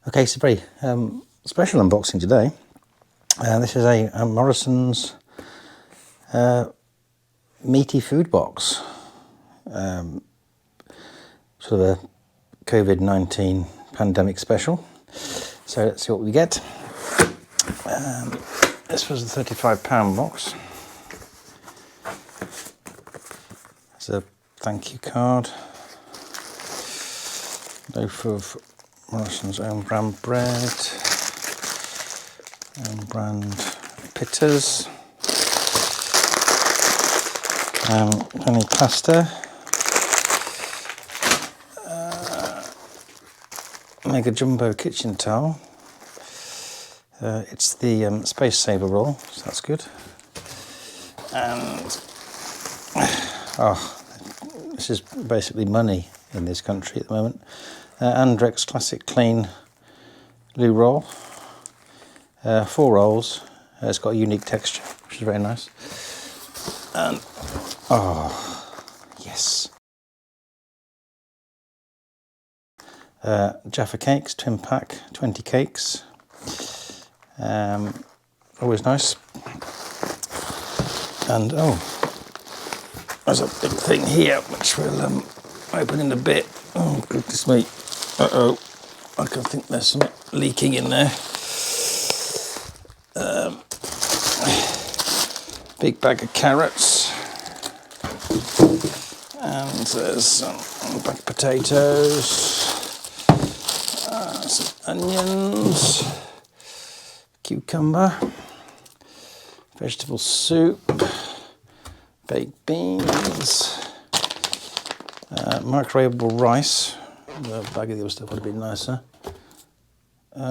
Okay, so very special unboxing today. This is a Morrison's meaty food box. Sort of a COVID-19 pandemic special. So let's see what we get. This was a £35 box. There's a thank you card. Loaf of Morrison's own brand bread, own brand pittas, penny pasta, mega jumbo kitchen towel. It's the space saver roll, so that's good. And this is basically money in this country at the moment. Andrex Classic Clean loo roll, 4 rolls. It's got a unique texture, which is very nice. And yes, Jaffa cakes, twin pack, 20 cakes. Always nice. And there's a big thing here which we'll open in a bit. Oh goodness me! I can think there's some leaking in there. Big bag of carrots, and there's some bag of potatoes, some onions, cucumber, vegetable soup, baked beans, microwavable rice. The bag of the other stuff would have been nicer.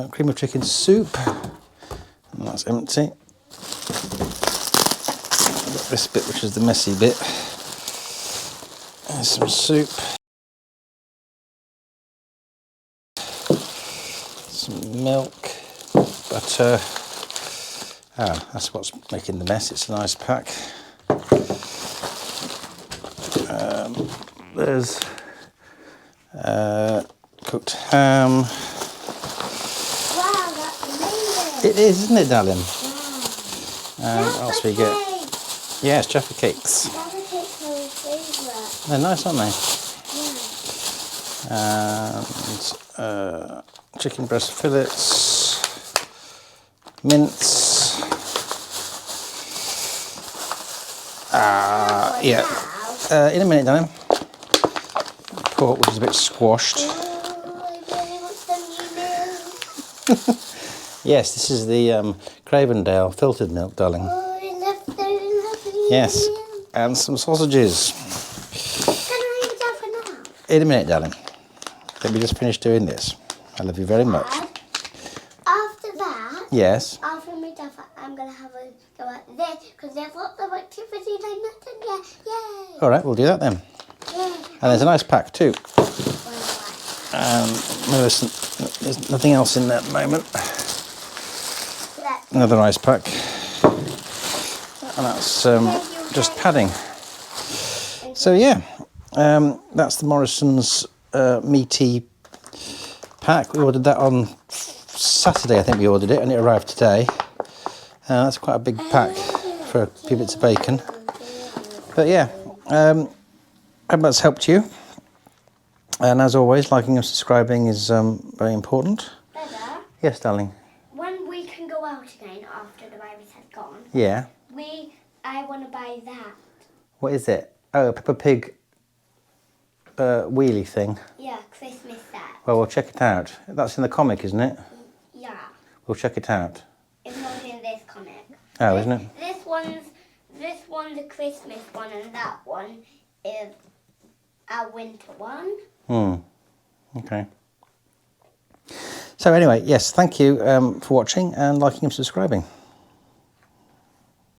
Cream of chicken soup, and that's empty. I've got this bit, which is the messy bit. There's some soup, some milk, butter. That's what's making the mess. It's a nice pack. There's cooked ham. Wow, that's amazing. It is, isn't it, darling? Wow. What else we get? Yes, Jaffa cakes. Jaffa cakes are my favourite. They're nice, aren't they? Yeah. And chicken breast fillets, mince. In a minute, darling. Pork, which is a bit squashed. Yes, this is the Cravendale filtered milk, darling. Yes, and some sausages. Can I eat that for now? In a minute, darling. Let me just finish doing this. I love you very much. After that, yes. after my Jaffa, I'm going to have a go at this because there's lots of activities I'm not done yet. Yay! All right, we'll do that then. Yay! And there's a nice pack too. Well, There's nothing else in there at the moment. Another nice pack. And that's just padding. So yeah, that's the Morrison's meaty pack. We ordered that on Saturday, I think we ordered it, and it arrived today. That's quite a big pack for a few bits of bacon. But yeah, I hope that's helped you. And as always, liking and subscribing is very important. Dada, Yes, darling. when we can go out again after the virus has gone, Yeah. I want to buy that. What is it? Oh, a Peppa Pig wheelie thing. Yeah, Christmas set. Well, we'll check it out. That's in the comic, isn't it? Yeah, We'll check it out. it's not in this comic. Oh, isn't it? This one's a Christmas one, and that one is a winter one. Okay. So anyway, yes, thank you for watching and liking and subscribing.